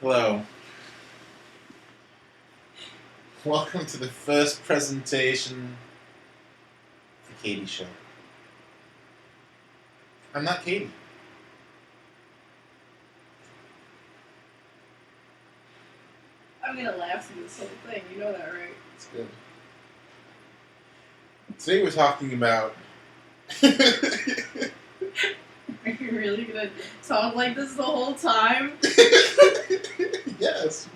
Hello. Welcome to the first presentation of the Katie Show. I'm not Katie. I'm gonna laugh through this whole thing, you know that, right? It's good. Today we're talking about... Are you really gonna talk like this the whole time? Yes.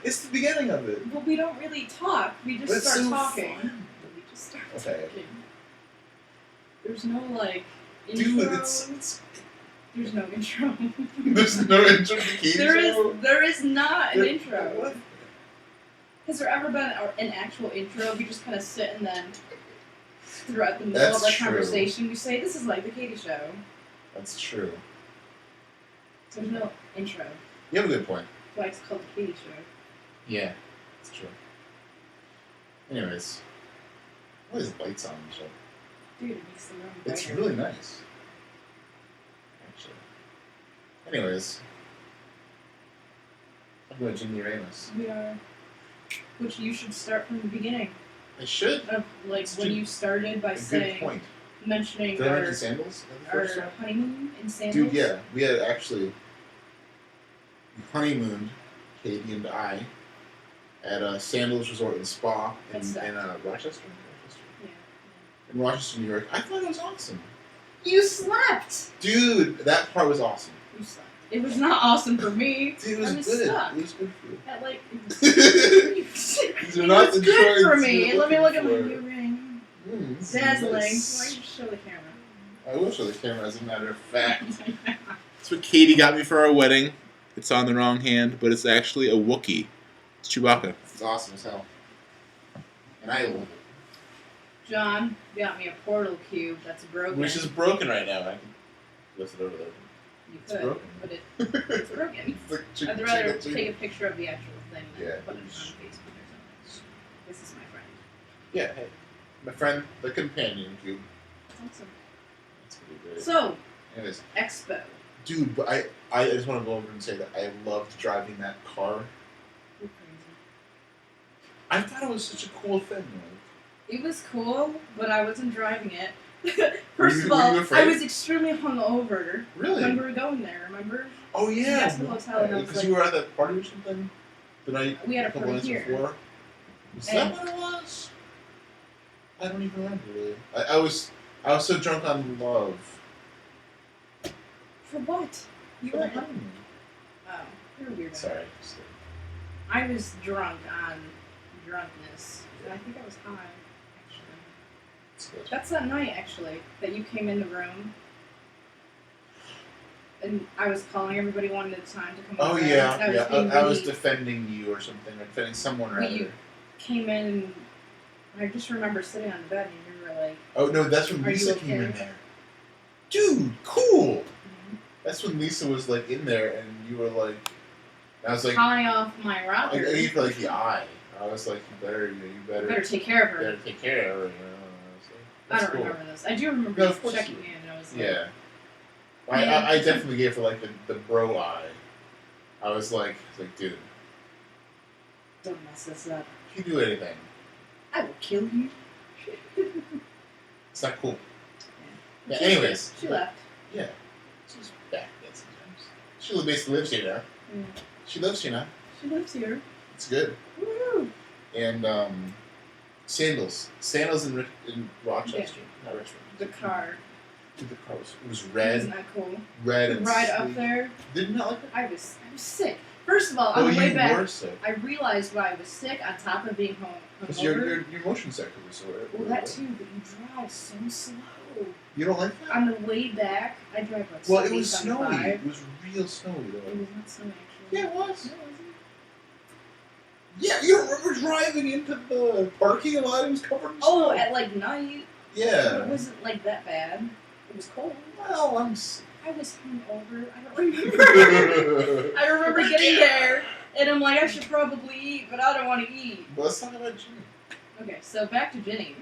It's the beginning of it. Well, we don't really talk. We just But start it's so talking. fun. We just start Okay. talking. There's no, like, intro. Dude, it's... There's no intro. There's no intro to the Katie Show? There is not an intro. What? Has there ever been an actual intro? We just kind of sit and then throughout the middle of our conversation we say, this is like the Katie Show. That's true. There's no intro. You have a good point. That's why it's called the Katie Show. Yeah, it's true. Anyways, what is lights on the show? Dude, it makes the room It's brighter. really nice. Actually. Anyways, I'm going to Jimmy Ramos. We are. Which you should start from the beginning. I should. Of, like, It's when a- you started by A good saying, point. mentioning Did I our, mention sandals in the our first time? honeymoon in Sandals. Dude, yeah. We had actually honeymooned, Katie and I, at a Sandals Resort and Spa in Rochester? Rochester? Yeah. In Rochester, New York. I thought it was awesome. You slept! Dude, that part was awesome. You slept. It was not awesome for me. Dude, it was I was good. stuck. It was good for you. At, like, These are not it's the good for droids me. you're Let me look at my looking new ring. This is Dazzling. nice. Why don't you show the camera? I will show the camera as a matter of fact. That's what Katie got me for our wedding. It's on the wrong hand, but it's actually a Wookiee. It's Chewbacca. It's awesome as hell. And I love it. John got me a portal cube that's broken. Which is broken right now. I can lift it over there. You It's could, broken. but it's broken. It's like chick- I'd rather chicken- take a picture of the actual thing than Yeah. put it on Facebook or something. This is my friend. Yeah, hey. My friend, the companion cube. Awesome. That's pretty great. So, Anyways, Expo. dude, but I just want to go over and say that I loved driving that car. You're crazy. I thought it was such a cool thing. Like, It was cool, but I wasn't driving it. First Were of you all, afraid? I was extremely hungover really? when we were going there, remember? Oh yeah, That's the hotel, and I was because like- you were at that party or something the night We had a couple party nights here. before. Was And- that what it was? I don't even remember really. I was so drunk on love. For what? You For were... the honeymoon. Oh, you're a weirdo. Sorry. I was drunk on drunkenness. And I think I was high, actually. It's good. That's that night, actually, that you came in the room. And I was calling everybody one at a time to come Oh over. yeah, I was yeah. being I was really- defending you or something, or defending someone Well, rather. you came in and I just remember sitting on the bed and you were like, Oh no, that's when Are you Lisa came in okay? there. Dude, cool. mm-hmm. That's when Lisa was like in there, and you were like, I was like, high off my I rocker. gave her like the eye. I was like, you better Better take care of you her. better take care of her. You know? I That's don't cool. remember this. I do remember No, you of course checking you- in and I was like, Yeah. Yeah. I definitely gave her like the bro eye. I was like, dude, don't mess this up. if you do anything, I will kill you. it's not cool. Yeah, She anyways. left. She left. Yeah. She's back then sometimes. She basically lives here now. Mm. She lives here now. She lives here. It's good. Woo! And sandals in Rochester, not Richmond. The car. The car was red, Isn't that cool? red and Right sleek. up there. Did you not like it? I was sick. First of all, Oh, on the way you back, were sick. I realized why I was sick on top of being home. Because hungover. your motion sickness was sore. Well, that too, but you drive so slow. You don't like that? On the way back, I drive like Well, it 70, was snowy. 75. It was real snowy It though. was not snowy, actually. Yeah, it was. No, it wasn't. Yeah, you don't remember driving into the parking lot? It was covered in Oh, snow. at like night. Yeah. It wasn't like that bad. It was cold. Well, I was hungover. I don't remember. I remember getting there, and I'm like, I should probably eat, but I don't want to eat. Well, let's talk about Ginny. Okay, so back to Ginny.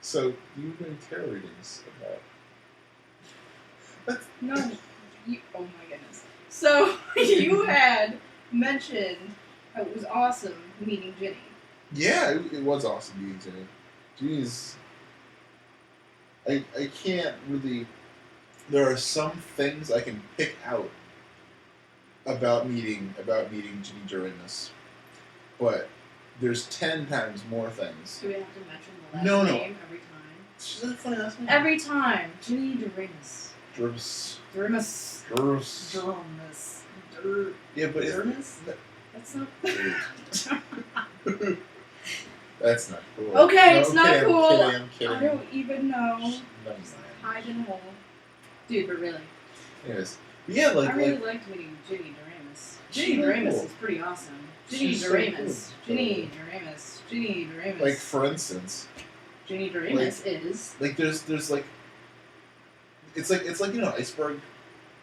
So, you were doing tarot readings about... No, you, oh my goodness. So you had mentioned how it was awesome meeting Ginny. Yeah, it was awesome meeting Ginny. Ginny's... I can't really... There are some things I can pick out about meeting Ginny during this, but there's 10 times more things. Do we have to mention the last name every time? She's a funny last name. Every time. Ginny Durimus. Durimus. Yeah, but Durimus? That's not... That's not cool. Okay, no, it's not cool. I'm kidding. I don't even know. No, Hide in a hole. Dude, but really. Anyways. Yeah, I really liked meeting Ginny Doremus. Ginny Doremus is pretty awesome. Ginny Doremus. Ginny Doremus. Ginny Doremus. Like, for instance... Ginny Doremus is... Like, there's like... It's like, you know, iceberg,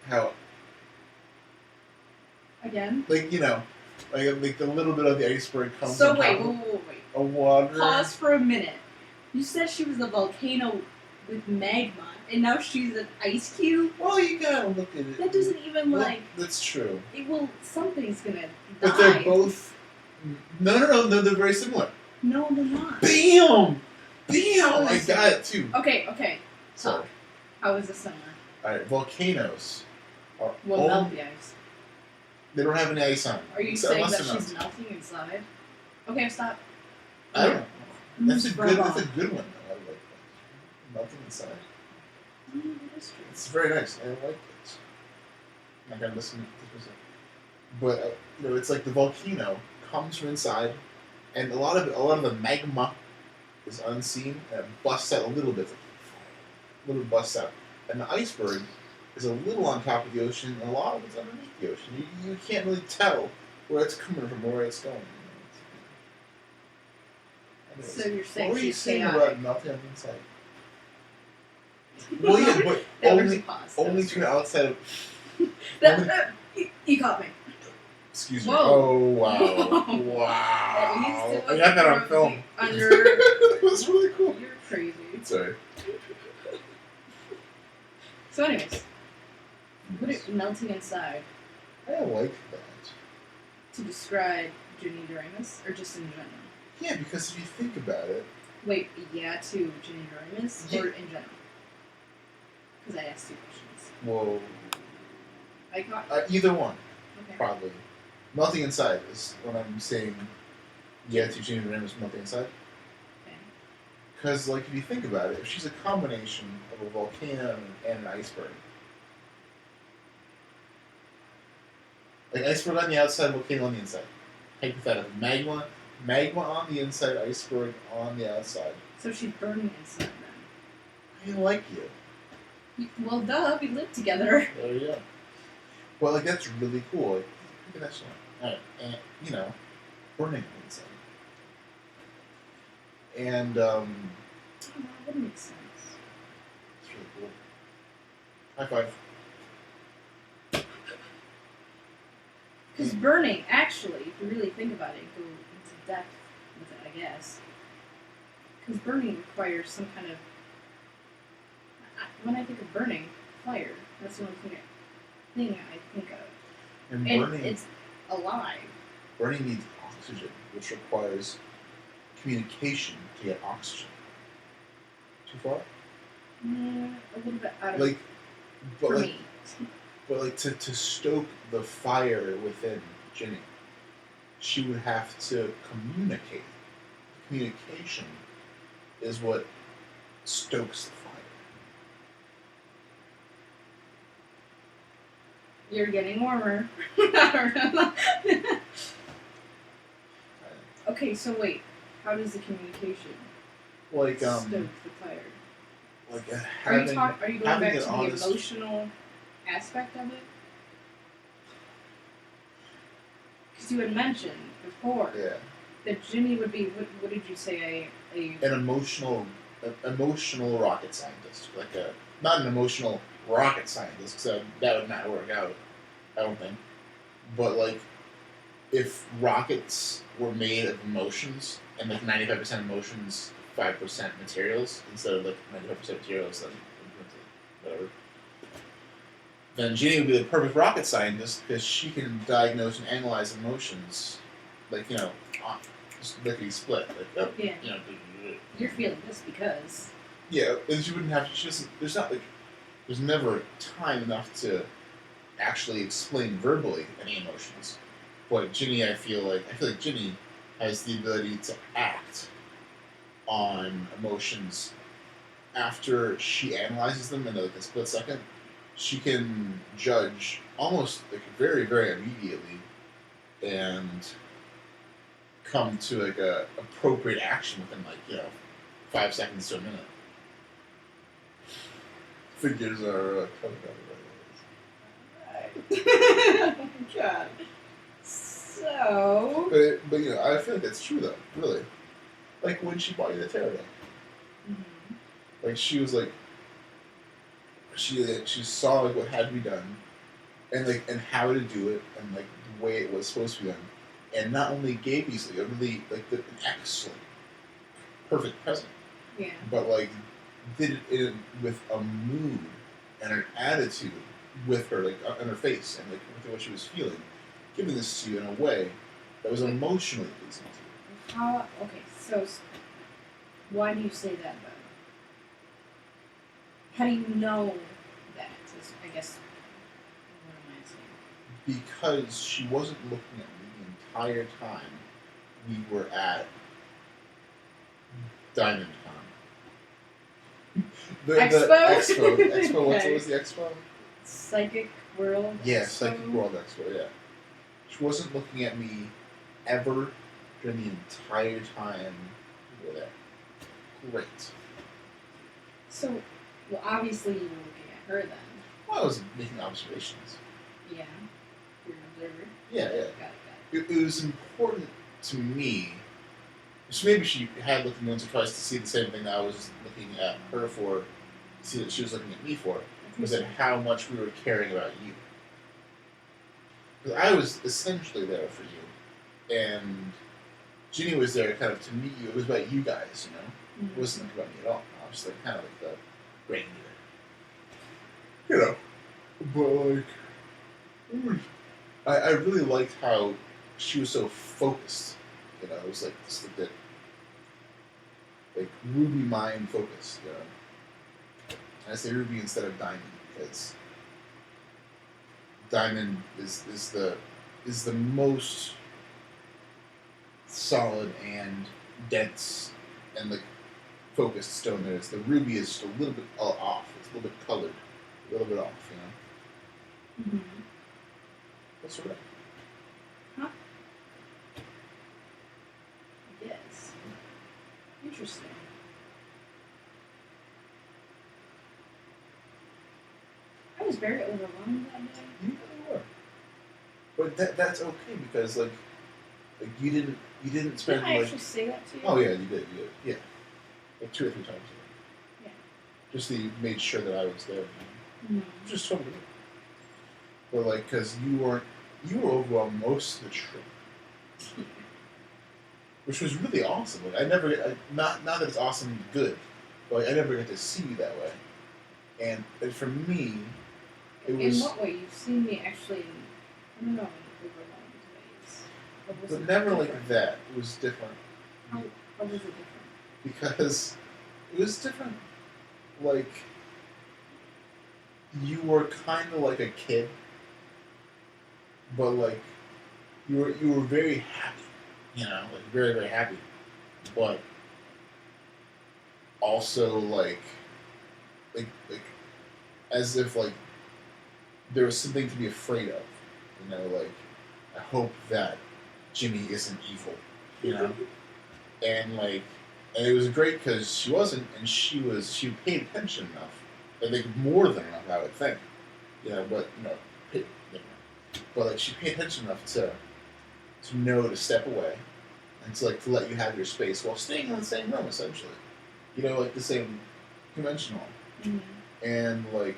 how... Again? Like, you know, like the little bit of the iceberg comes So on wait. top of water. Pause for a minute. You said she was a volcano with magma, and now she's an ice cube? Well, you gotta look at it. That doesn't even, like... That's true. It will... Something's gonna die. But they're both... No, they're very similar. No, they're not. Bam! I got it, too. Okay. Sorry. How is this similar? Alright, volcanoes are... Well, melt the ice. They don't have any ice on them. Are you saying that she's melting inside? Okay, stop. I don't know. That's a good one, though. I like that. Melting inside. That's true. It's very nice. I like it. I'm not gonna listen to this. But you know, it's like the volcano comes from inside, and a lot of the magma is unseen and it busts out a little bit. Busts out, and the iceberg is a little on top of the ocean, and a lot of it's underneath the ocean. You can't really tell where it's coming from or where it's going. So you're saying what were you she's saying chaotic? about melting on the inside? Well, yeah, but only to the outside of... You caught me. Excuse me. Whoa. Oh, wow. Wow. I got that on film. It was really cool. You're crazy. Sorry. So anyways, what is melting inside? I like that. To describe Ginny Doremus, or just in general? Yeah, because if you think about it... Wait, yeah to Ginny Doremus, Yeah. or in general? Because I asked 2 questions. Whoa. I caught either one, Okay. probably. Melting inside is when I'm saying yeah to Ginny Doremus melting inside. Okay. Because, like, if you think about it, if she's a combination of a volcano and an iceberg, like iceberg on the outside, volcano on the inside. Hypothetical. Magma on the inside, iceberg on the outside. So she's burning inside then. I like you. Well, duh, we live together. There you go. Well, like, that's really cool. Like, look at that shit. Alright, and, you know, burning inside. And, Oh, that would make sense. it's really cool. High five. Because burning, actually, if you really think about it, go into depth with it, I guess. Because burning requires some kind of... When I think of burning, fire, that's the only thing I think of. And And burning, it's alive. burning needs oxygen, which requires communication to get oxygen. Too far? A little bit out of Like, but for like, me. but like to stoke the fire within Ginny, she would have to communicate. Communication is what stokes the fire. You're getting warmer. Okay, so wait. How does the communication Like stoke the fire? like Are you having going having back an to the honest- emotional aspect of it? Because you had mentioned before yeah, that Ginny would be, what did you say, an emotional rocket scientist, like a not an emotional rocket scientist, because that would not work out, I don't think. But like, if rockets were made of emotions and like 95% emotions, 5% materials, instead of like 95% materials, then whatever. then Ginny would be the perfect rocket scientist because she can diagnose and analyze emotions, like just lickety split. Like, oh, Yeah. You're feeling this because. Yeah, and she wouldn't have. She doesn't. There's never time enough to actually explain verbally any emotions. But Ginny, I feel like Ginny has the ability to act on emotions after she analyzes them in like a split second. She can judge almost like very, very immediately and come to like a appropriate action within 5 seconds to a minute. Figures are God. So. But I feel like that's true though, really. Like when she bought you the tarot deck. Mm-hmm. Like she was like she saw like what had to be done and how to do it and like the way it was supposed to be done. And not only gave me like a really an excellent perfect present. Yeah. But like did it with a mood and an attitude with her, like on her face and like with what she was feeling, giving this to you in a way that was emotionally pleasing to you. Okay, so why do you say that though? How do you know that? Is, I guess what am I saying? Because she wasn't looking at me the entire time we were at Diamond Con. Expo? Expo. What Okay. was the expo? Psychic World? Yeah, Expo? Psychic World Expo, yeah. She wasn't looking at me ever during the entire time we were there. Great. So, well, obviously you were looking at her then. Well, I was making observations. Yeah. You're an observer. Yeah, yeah. Got it. It was important to me. So maybe she had looked once or twice to see the same thing that I was looking at her for, to see that she was looking at me for, was that how much we were caring about you. Because I was essentially there for you, and Ginny was there kind of to meet you. It was about you guys, Mm-hmm. It wasn't about me at all. I was like kind of like the reindeer. But like, I really liked how she was so focused. It was like this like ruby mind focused. And I say ruby instead of diamond because diamond is the most solid and dense and like focused stone there is. The ruby is just a little bit off. It's a little bit colored, a little bit off. Mm-hmm. That's right. Huh? Yes. Interesting. I was very overwhelmed that day. You really were. But that's okay because like you didn't spend Did I like actually say that to you? oh yeah you did yeah like 2 or 3 times. Yeah. Just that you made sure that I was there. Mm-hmm. Just totally. But like because you were overwhelmed most of the trip. Which was really awesome. Like not that it's awesome and good, but like, I never get to see you that way. And for me, it was. In what way? You've seen me actually, I don't know, in overwhelmed ways. But never like that. It was different. How was it different? Because it was different. Like you were kind of like a kid, but like you were very happy. Like very, very happy. But also like as if like there was something to be afraid of. Like I hope that Jimmy isn't evil. And it was great because she wasn't, and she paid attention enough. I think more than enough, I would think. But like she paid attention enough to know to step away and to let you have your space while staying in the same room essentially. Like the same convention hall. Mm-hmm. And like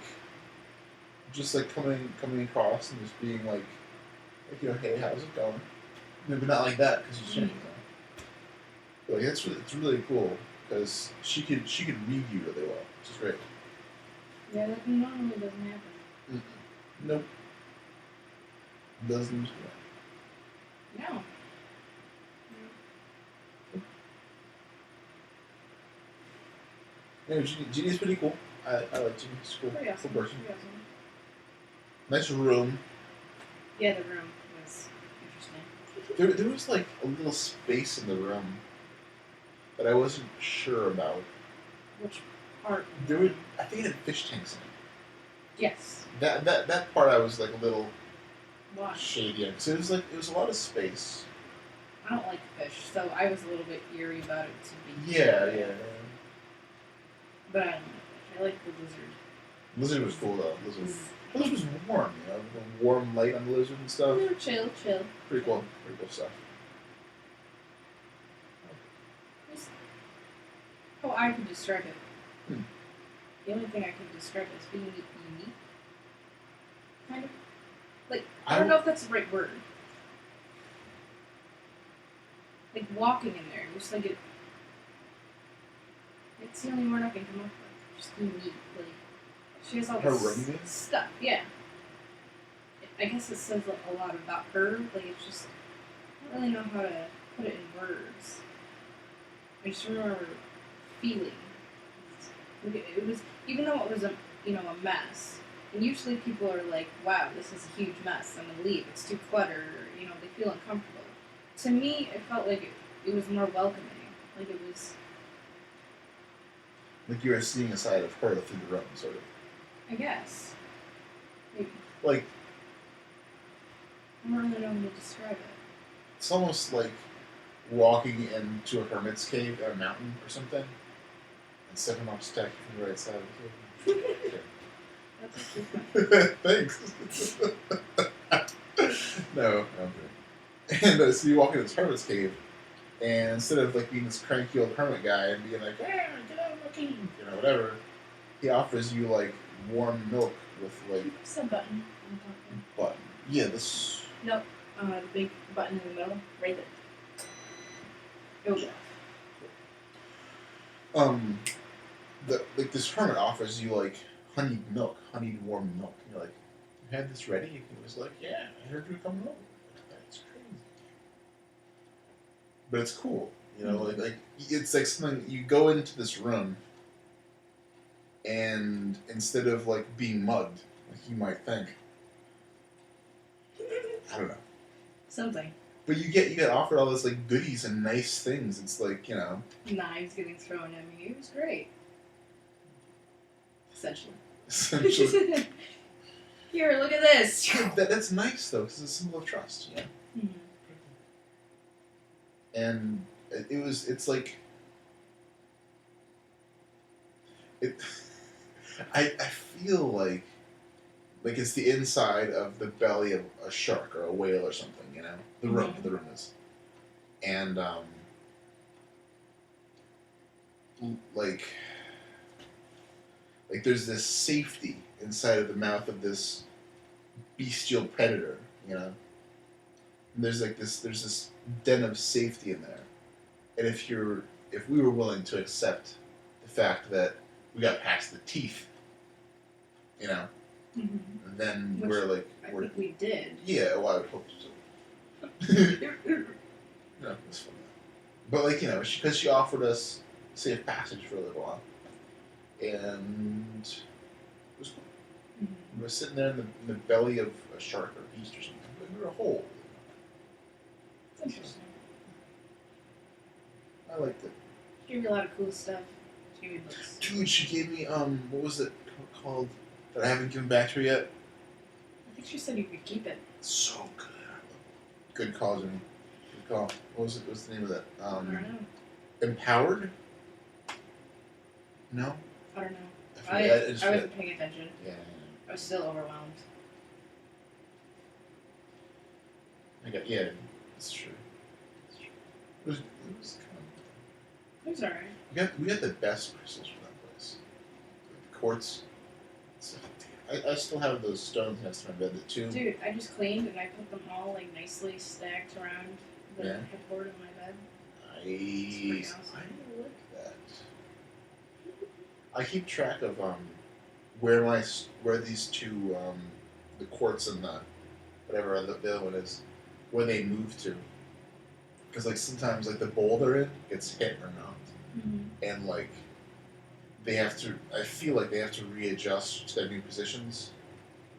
just like coming across and just being like hey, how's it going? Maybe not like that because she's Jenny. But like it's really cool because she could read you really well, which is great. Yeah, that normally doesn't happen. Mm-mm. Nope. Doesn't. No. Anyway, Ginny's pretty cool. I like Ginny. She's cool. Pretty awesome. Cool person. Pretty awesome. Nice room. Yeah, the room was interesting. There was like a little space in the room that I wasn't sure about. Which part? I think it had fish tanks in it. Yes. That part I was like a little Why? shady on. So it was a lot of space. I don't like fish, so I was a little bit eerie about it to be. Yeah. But I don't like fish. I like the lizard. Lizard was cool though. Lizard was warm, you know, the warm light on the lizard and stuff. Chill. Pretty cool stuff. Oh, I could describe it. Hmm. The only thing I can describe it as being unique. Kind of. Like, I I don't know if that's the right word. Like, walking in there, just like it. It's the only word I can come up with. Just unique. Like, she has all Her this room stuff. Yeah. I guess it says like, a lot about her. Like, it's just. I don't really know how to put it in words. I just remember feeling. It was, even though it was a mess. And usually people are like, "Wow, this is a huge mess. I'm gonna leave. It's too cluttered." Or, they feel uncomfortable. To me, it felt like it was more welcoming. Like it was. Like you were seeing a side of her through the room, sort of. I guess. Maybe. Like. I don't really know how to describe it. It's almost like walking into a hermit's cave at a mountain or something, and stepping off stack from the right side of the cave. That's actually fun. Thanks. No, I'm kidding. And so you walk into this hermit's cave, and instead of like being this cranky old hermit guy and being like, get out of my cave, whatever, he offers you like warm milk with like It's a button. I'm talking. button. Yeah, this. Nope. The big button in the middle, right there. It was This hermit offers you like honeyed milk, honeyed warm milk. And you're like, you had this ready? And he was like, yeah, I heard you were coming over. That's crazy. But it's cool, like it's like something you go into this room, and instead of like being mugged, like you might think, I don't know. something. But you get offered all this like goodies and nice things. It's like Knives getting thrown at me. It was great. Essentially. essentially. Here, look at this. That's nice though, because it's a symbol of trust. Yeah. Mm-hmm. And it's like it. I feel like it's the inside of the belly of a shark or a whale or something. The room is, and like there's this safety inside of the mouth of this bestial predator. And there's this den of safety in there, and if we were willing to accept the fact that we got past the teeth, then Which we're I think we did. yeah. Well, I would hope so. No, it's fun. But because she offered us safe passage for a little while, and it was cool. Mm-hmm. We were sitting there in the belly of a shark or a beast or something. But we were whole. It's interesting. I liked it. She gave me a lot of cool stuff. She gave me books. Dude, she gave me what was it called that I haven't given back to her yet? I think she said you could keep it. It's so good. Good call, Jimmy. Good call. What was it? What's the name of that? I don't know. Empowered? No? I don't know. I wasn't paying attention. Yeah. I was still overwhelmed. Yeah, it's true. It was kind of. It was alright. We got the best crystals from that place. The quartz. I still have those stones next to my bed. The two. Dude, I just cleaned and I put them all nicely stacked around the headboard of my bed. Nice. Awesome. I like that. I keep track of where these two the quartz and the whatever the other one is, where they move to. Because like sometimes like the bowl they're in gets hit or not, and like they have to. I feel like they have to readjust to their new positions.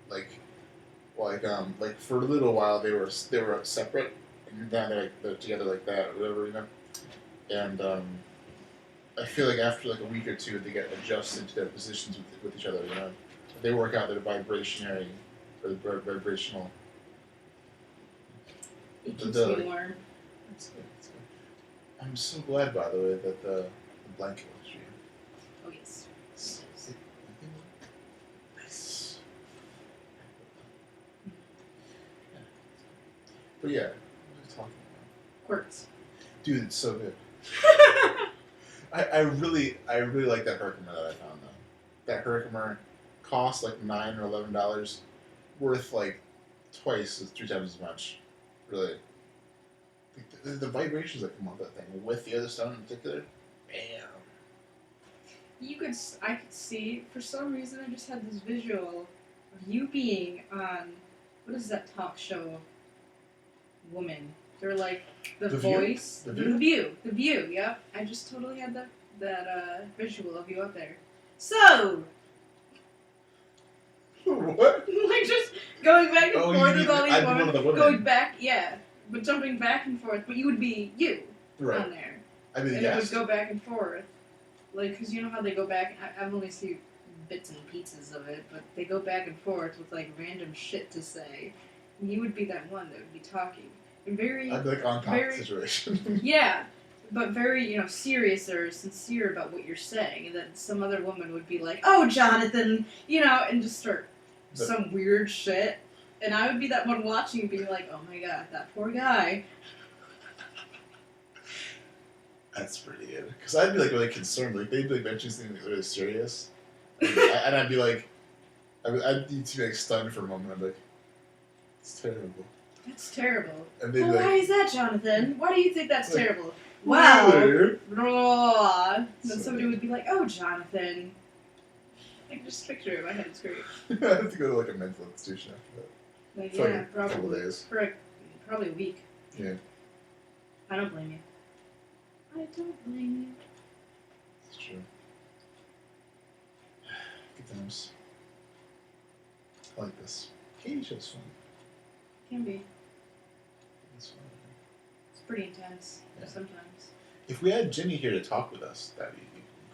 Like for a little while they were separate, and now they're together like that or whatever, you know. And I feel like after like a week or two they get adjusted to their positions with each other, you know. They work out their vibrational. It keeps me warm. That's good. I'm so glad, by the way, that the blanket was here. Oh yes. Nice. But yeah, what are we talking about? Quartz. Dude, it's so good. I really like that Herkimer that I found though. That Herkimer cost like $9 or $11, worth like twice, 3 times as much. Really. The vibrations that come off that thing with the other stone in particular, bam. I could see, for some reason I just had this visual of you being on, what is that talk show woman? They're like the voice. The View, yep. I just totally had that visual of you up there. So what? like just going back and forth with all these I'd be one of the women. Going back, yeah. But jumping back and forth, but you would be you on there. I mean, and yes. it would go back and forth. Like, because you know how they go back, I've only seen bits and pieces of it, but they go back and forth with, like, random shit to say. And you would be that one that would be talking. And very... I'd be, like, on top of the situation. Yeah, but very, serious or sincere about what you're saying. And then some other woman would be like, oh, Jonathan, and just start some weird shit. And I would be that one watching being like, oh my god, that poor guy. That's pretty good. Because I'd be like really concerned. Like they'd be like mentioning something really serious. And I'd be like, I'd need to be like stunned for a moment. I'd be like, it's terrible. That's terrible. And they'd well, be like, why is that, Jonathan? Why do you think that's terrible? Well, blah. And then somebody would be like, oh, Jonathan. I can just picture it in my head. It's great. I have to go to like a mental institution after that. Like, for yeah, like probably. A couple days. For probably a week. Yeah. I don't blame you. I don't blame you. It's true. Good times. I like this. Katie show's fun. Can be. It's fun. It's pretty intense sometimes. If we had Ginny here to talk with us, that'd be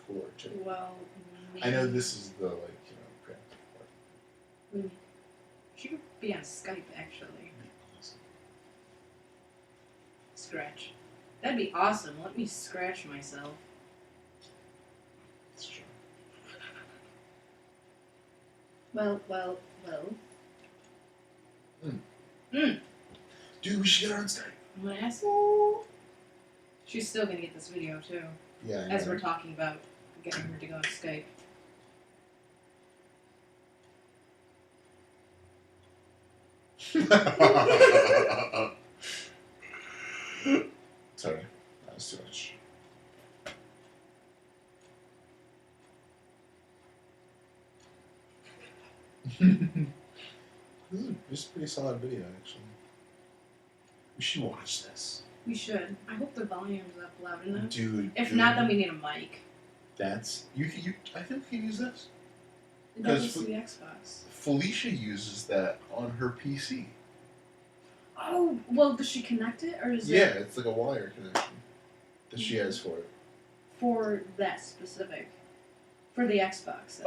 cooler too. Well, maybe. I know this is the craft part. She could be on Skype actually. Scratch. That'd be awesome. Let me scratch myself. That's true. Well. Dude, we should get her on Skype. I'm an asshole. She's still gonna get this video too. Yeah. As we're talking about getting her to go on Skype. Sorry, that was too much. This is a pretty solid video, actually. We should watch this. We should. I hope the volume's up loud enough. Dude. If not, then we need a mic. That's you. I think we can use this. It does the Xbox. Felicia uses that on her PC. Oh, well, does she connect it, or is it... Yeah, it's like a wire connection that she has for it. For that specific... For the Xbox.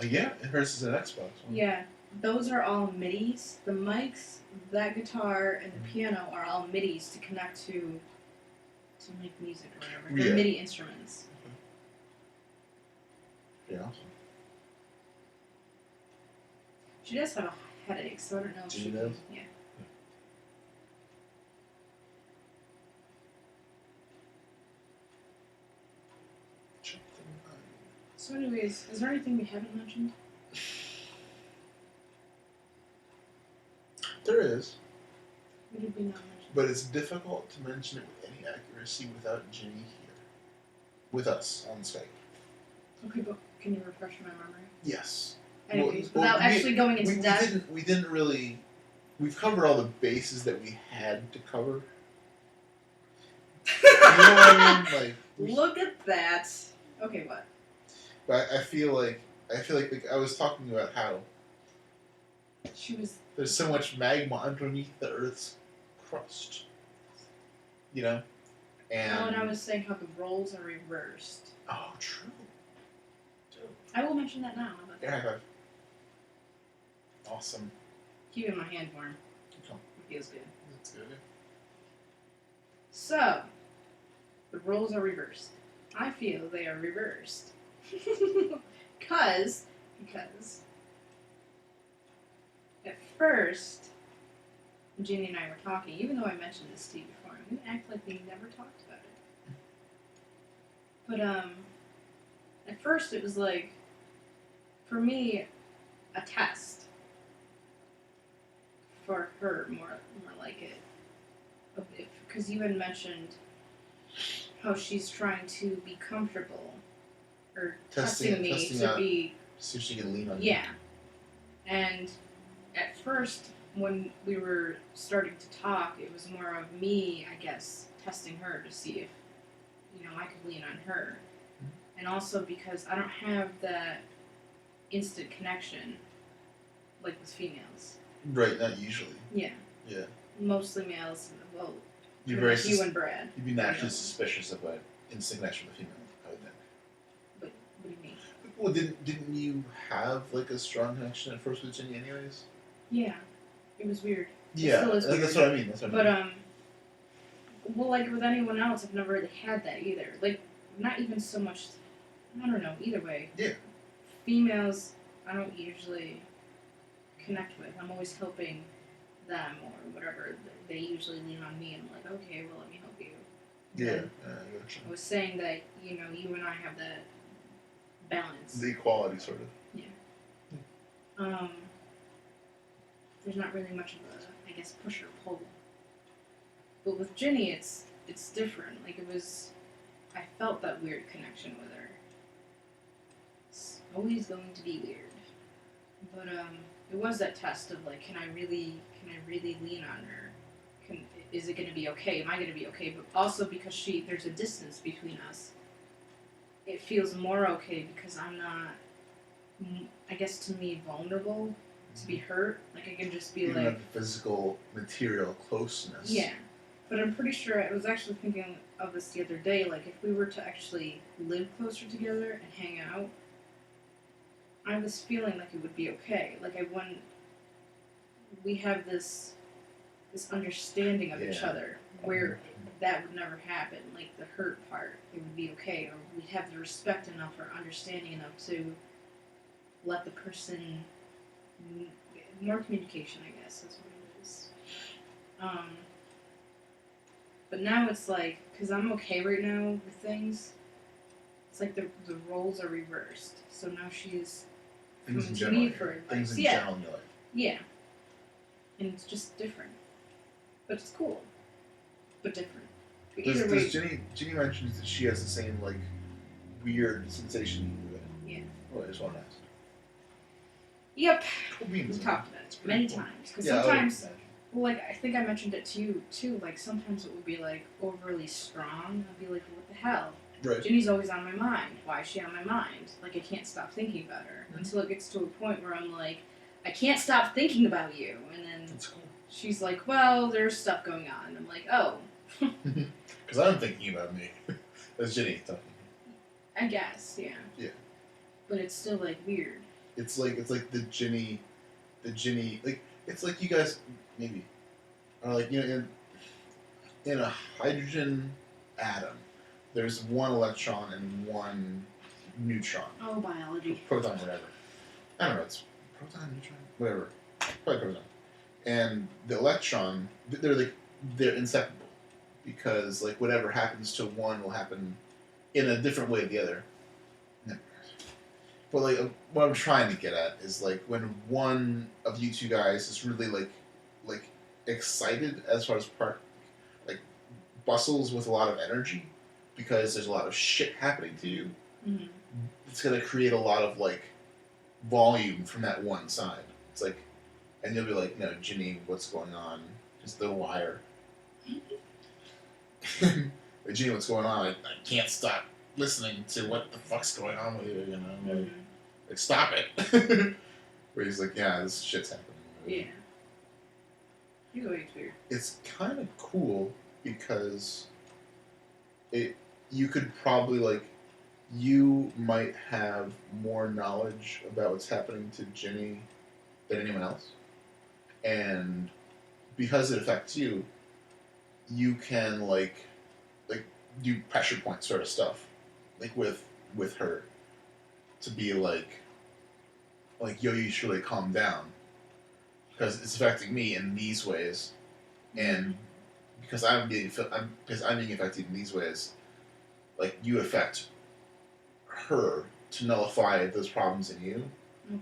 Yeah, hers is an Xbox one. Yeah, those are all MIDIs. The mics, that guitar, and the piano are all MIDIs to connect to make music or whatever. They're MIDI instruments. Okay. Yeah, awesome. She does have a headache, so I don't know if she does? Yeah. So anyways, is there anything we haven't mentioned? There is. What did we not mention? But it's difficult to mention it with any accuracy without Ginny here. With us on Skype. Okay, but can you refresh my memory? Yes. Anyways, without actually going into depth. We didn't really. We've covered all the bases that we had to cover. You know what I mean? Like, look at that. Okay, what? But I feel like I was talking about how there's so much magma underneath the Earth's crust. You know? And I was saying how the roles are reversed. Oh, true. I will mention that now. Yeah. Awesome. Keep it in my hand for him. Okay. It feels good. That's good. So, the roles are reversed. I feel they are reversed. because at first, Ginny and I were talking, even though I mentioned this to you before, we act like we never talked about it. But, at first it was like, for me, a test. For her, more like it. Because you had mentioned how she's trying to be comfortable, or testing me to be... So she can lean on you. Yeah. And at first, when we were starting to talk, it was more of me, I guess, testing her to see if, I could lean on her. And also because I don't have that instant connection, like with females. Right, not usually. Yeah. Yeah. Mostly males. Well, you're very you and Brad. You'd be naturally suspicious of an instant connection with a female, I would think. But what do you mean? Well, didn't you have like a strong connection at first with Ginny, anyways? Yeah, it was weird. Yeah, weird. that's what I mean. Well, like with anyone else, I've never really had that either. Like, not even so much. I don't know. Either way. Yeah. Females, I don't usually connect with. I'm always helping them or whatever. They usually lean on me, and I'm like, okay, well, let me help you. Yeah, I gotcha. I was saying that, you and I have that balance. The equality, sort of. Yeah. There's not really much of a, I guess, push or pull. But with Ginny, it's different. Like, I felt that weird connection with her. It's always going to be weird. But, it was that test of, like, can I really lean on her? Is it going to be okay? Am I going to be okay? But also because there's a distance between us, it feels more okay because I'm not, I guess to me, vulnerable to be hurt. Like, I can just be even like... the physical, material closeness. Yeah. But I'm pretty sure, I was actually thinking of this the other day, like, if we were to actually live closer together and hang out, I was feeling like it would be okay. Like, we have this understanding of each other where that would never happen. Like, the hurt part, it would be okay. Or we'd have the respect enough or understanding enough to let the person... More communication, I guess, that's what it is. But now it's like, because I'm okay right now with things, it's like the roles are reversed. So now she's coming to me for advice. Things in general in your life. Yeah. And it's just different. But it's cool. But different. But does Ginny mentions that she has the same, like, weird sensation you do. Yeah. Oh, I just want to ask. Yep. We've talked about it many times. Because sometimes, well, like, I think I mentioned it to you, too. Like, sometimes it would be, like, overly strong. I'd be like, what the hell? Right. Ginny's always on my mind. Why is she on my mind? Like, I can't stop thinking about her. Until it gets to a point where I'm like, I can't stop thinking about you. And then that's cool. She's like, well, there's stuff going on. And I'm like, oh. Because I'm thinking about me. That's Ginny talking. I guess, yeah. Yeah. But it's still, like, weird. It's like the Ginny, like, it's like you guys, maybe, are like, in a hydrogen atom, there's one electron and one neutron. Oh, biology. Proton, whatever. I don't know, it's proton, neutron, whatever. Probably proton. And the electron, they're inseparable. Because, like, whatever happens to one will happen in a different way to the other. But, like, what I'm trying to get at is, like, when one of you two guys is really, like excited as far as bustles with a lot of energy because there's a lot of shit happening to you, it's going to create a lot of, like, volume from that one side. It's like, and you'll be like, no, Ginny, what's going on? Just the wire. Ginny, what's going on? I can't stop listening to what the fuck's going on with you, you know? Like stop it. Where he's like, yeah, this shit's happening. Yeah. You go, it's weird. It's kind of cool because you could probably, like, you might have more knowledge about what's happening to Ginny than anyone else. And because it affects you, you can, like do pressure point sort of stuff, like with her, to be like, yo, you should really calm down, because it's affecting me in these ways, and because I'm being affected in these ways, like, you affect her to nullify those problems in you,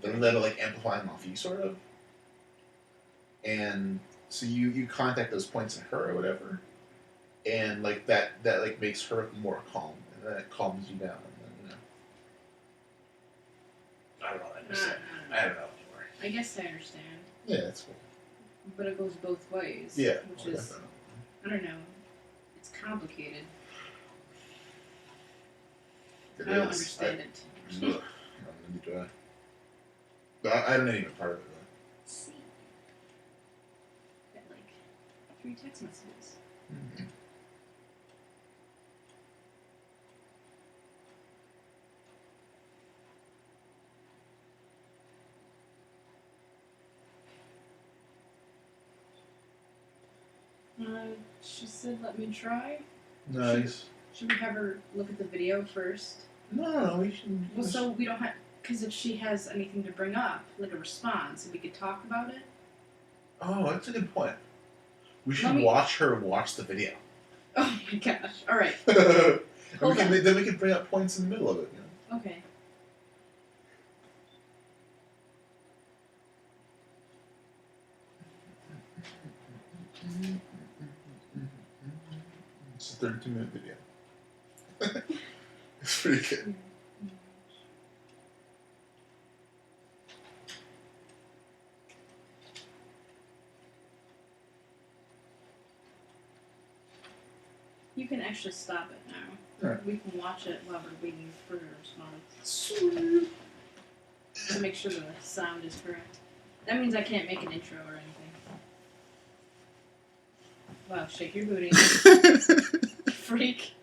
and let it, like, amplify them off you, sort of. And so you contact those points in her or whatever, and like that like makes her more calm, and then it calms you down, and then, I don't know. I understand. I don't know anymore. I guess I understand. Yeah, that's cool. But it goes both ways. Yeah, which is, I don't know. It's complicated. I don't understand it. Neither do I. But I don't know even part of it, though. Let's see. Got like 3 text messages. Mm-hmm. She said, let me try. Nice. Should we have her look at the video first? No, we should. Well, so we don't have... Because if she has anything to bring up, like a response, we could talk about it. Oh, that's a good point. We should watch her watch the video. Oh my gosh. All right. Then we can bring up points in the middle of it. You know? Okay. It's a 32-minute video. It's pretty good. You can actually stop it now. Right. We can watch it while we're waiting for her response. Sweet. To make sure the sound is correct. That means I can't make an intro or anything. Wow, shake your booty. Freak.